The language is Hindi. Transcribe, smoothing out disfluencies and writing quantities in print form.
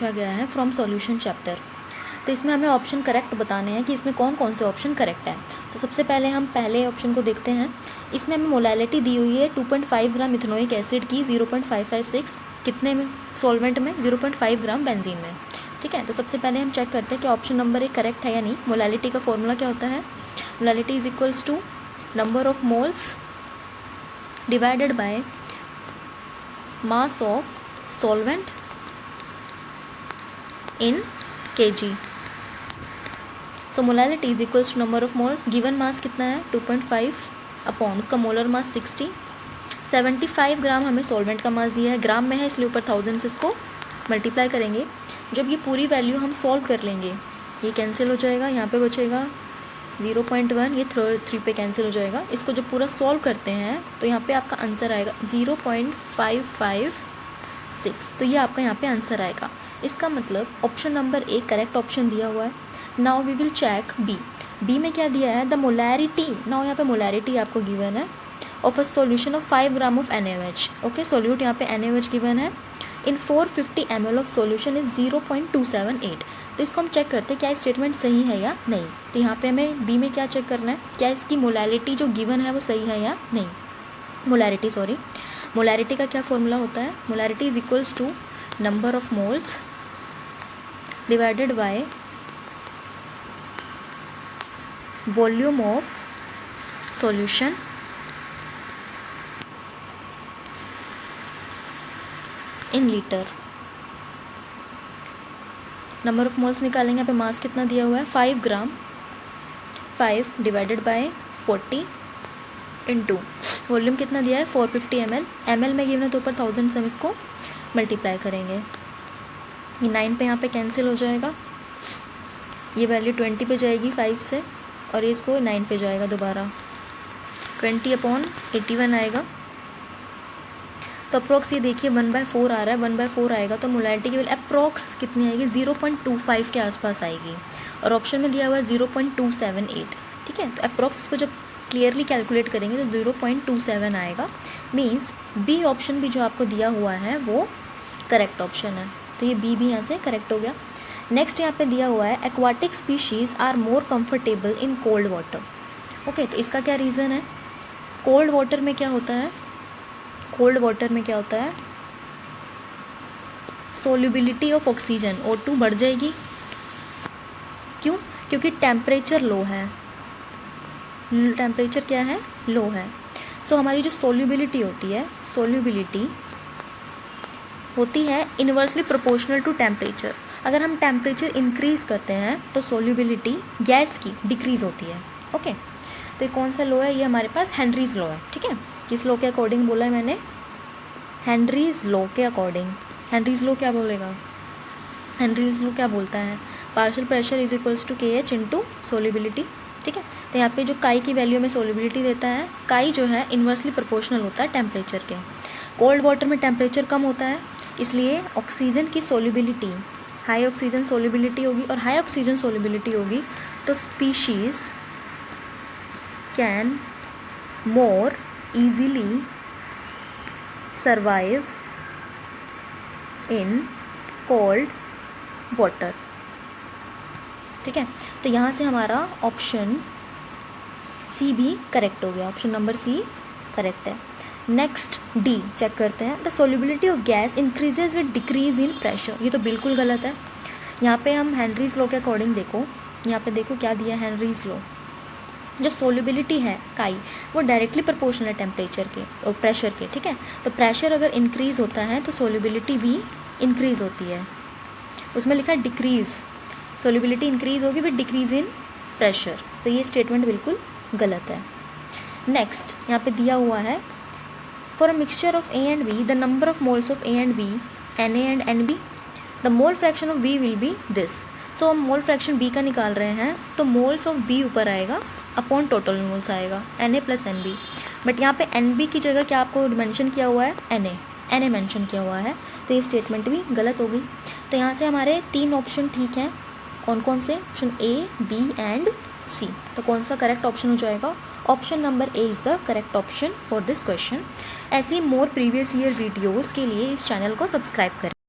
पूछा गया है फ्रॉम सॉल्यूशन चैप्टर। तो इसमें हमें ऑप्शन करेक्ट बताने हैं कि इसमें कौन कौन से ऑप्शन करेक्ट है। तो सबसे पहले हम पहले ऑप्शन को देखते हैं। इसमें हमें मोलैलिटी दी हुई है 2.5 ग्राम इथेनोइक एसिड की 0.556 कितने में सॉल्वेंट में 0.5 ग्राम बेंजीन में। ठीक है, तो सबसे पहले हम चेक करते हैं कि ऑप्शन नंबर 1 करेक्ट है या नहीं। मोलैलिटी का फॉर्मूला क्या होता है? Molality is equals to number of moles divided by mass of solvent in kg। So molality is equals to number of moles, given mass कितना है 2.5 अपॉन उसका मोलर मास 60, 75 ग्राम हमें सॉल्वेंट का मास दिया है, ग्राम में है इसलिए ऊपर 1000 से इसको मल्टीप्लाई करेंगे। जब ये पूरी वैल्यू हम सॉल्व कर लेंगे ये कैंसिल हो जाएगा, यहाँ पे बचेगा 0.1, ये 3 पे कैंसिल हो जाएगा। इसको जब पूरा सॉल्व करते हैं तो यहाँ पे आपका आंसर आएगा 0.556। तो ये आपका यहाँ पे आंसर आएगा। इसका मतलब ऑप्शन नंबर 1 करेक्ट ऑप्शन दिया हुआ है। Now we will check B में क्या दिया है, द मोलैरिटी। नाउ यहाँ पे मोलैरिटी आपको गिवन है of a solution of 5 gram of NaOH। Okay, solute यहाँ पे NaOH गिवन है इन 450 ml ऑफ सॉल्यूशन इज 0.278। तो इसको हम चेक करते हैं क्या स्टेटमेंट सही है या नहीं। तो यहाँ पे हमें बी में क्या चेक करना है, क्या इसकी मोलैरिटी जो गिवन है वो सही है या नहीं। मोलैरिटी का क्या फॉर्मूला होता है? Molarity is equals to number of moles divided by volume of solution in litre. Number of moles निकालेंगे, यहाँ पे मास कितना दिया हुआ है 5 gram, 5 divided by 40 into volume कितना दिया है 450 ml। ml में गिवन है तो ऊपर 1000 से हम इसको मल्टीप्लाई करेंगे। ये 9 पे यहाँ पे कैंसिल हो जाएगा, ये वैल्यू 20 पे जाएगी 5 से, और ये इसको 9 पे जाएगा दोबारा, 20/81 आएगा। तो अप्रोक्स ये देखिए 1/4 आ रहा है, 1/4 आएगा तो मोलैलिटी की वैल्यू अप्रोक्स कितनी आएगी 0.25 के आसपास आएगी, और ऑप्शन में दिया हुआ है 0.278। ठीक है, तो अप्रोक्स इसको जब क्लियरली कैलकुलेट करेंगे तो 0.27 आएगा। मीन्स बी ऑप्शन भी जो आपको दिया हुआ है वो करेक्ट ऑप्शन है। तो ये बी भी यहाँ से करेक्ट हो गया। नेक्स्ट यहाँ पे दिया हुआ है aquatic species are more comfortable in cold water. Okay, तो इसका क्या रीज़न है? कोल्ड वाटर में क्या होता है, कोल्ड वाटर में क्या होता है, सोल्यूबिलिटी ऑफ ऑक्सीजन O2 बढ़ जाएगी। क्यों? क्योंकि टेम्परेचर लो है, टेम्परेचर क्या है, लो है। सो हमारी जो सोल्यूबिलिटी होती है, सोल्यूबिलिटी होती है इन्वर्सली प्रोपोर्शनल टू टेम्परेचर। अगर हम टेम्परेचर इंक्रीज़ करते हैं तो सोल्यूबिलिटी गैस की डिक्रीज़ होती है। ओके, तो ये कौन सा लॉ है, ये हमारे पास हेनरीज लॉ है। ठीक है, किस लॉ के अकॉर्डिंग बोला है मैंने, हेनरीज लॉ के अकॉर्डिंग। हेनरीज लॉ क्या बोलेगा, हेनरीज लॉ क्या बोलता है, partial pressure is equals to KH into solubility. ठीक है, तो यहाँ पे जो काई की वैल्यू में सोल्यूबिलिटी देता है, काई जो है इन्वर्सली प्रोपोर्शनल होता है टेम्परेचर के। कोल्ड वाटर में टेम्परेचर कम होता है, इसलिए ऑक्सीजन की सोल्यूबिलिटी, हाई ऑक्सीजन सोल्यूबिलिटी होगी, और हाई ऑक्सीजन सोल्यूबिलिटी होगी तो species can more easily survive in cold water। ठीक है, तो यहाँ से हमारा ऑप्शन सी भी करेक्ट हो गया, ऑप्शन नंबर सी करेक्ट है। नेक्स्ट डी चेक करते हैं, the solubility of gas increases with decrease in pressure. ये तो बिल्कुल गलत है। यहाँ पे हम हेनरीज लॉ के अकॉर्डिंग देखो, यहाँ पे देखो क्या दिया है हेनरीज लॉ, जो सोल्यूबिलिटी है काई वो डायरेक्टली प्रोपोर्शनल है टेम्परेचर के और प्रेशर के। ठीक है, तो प्रेशर अगर इंक्रीज़ होता है तो सोल्यूबिलिटी भी इंक्रीज़ होती है। उसमें लिखा है डिक्रीज़, सोल्यूबिलिटी इंक्रीज़ होगी विद डिक्रीज़ इन प्रेशर, तो ये स्टेटमेंट बिल्कुल गलत है। नेक्स्ट यहाँ पे दिया हुआ है for a mixture of A and B the number of moles of A and B Na and NB the mole fraction of B will be this. So हम मोल फ्रैक्शन B का निकाल रहे हैं तो मोल्स ऑफ B ऊपर आएगा अपॉन टोटल मोल्स आएगा Na प्लस NB। बट यहाँ पे NB की जगह क्या आपको मेंशन किया हुआ है, Na मेंशन किया हुआ है, तो ये स्टेटमेंट भी गलत हो गई। तो यहाँ से हमारे 3 ऑप्शन ठीक हैं, कौन कौन से, option A, B and C। तो कौन सा करेक्ट ऑप्शन हो जाएगा, option number A is the correct option for this question. ऐसे मोर प्रीवियस ईयर वीडियोज़ के लिए इस चैनल को सब्सक्राइब करें।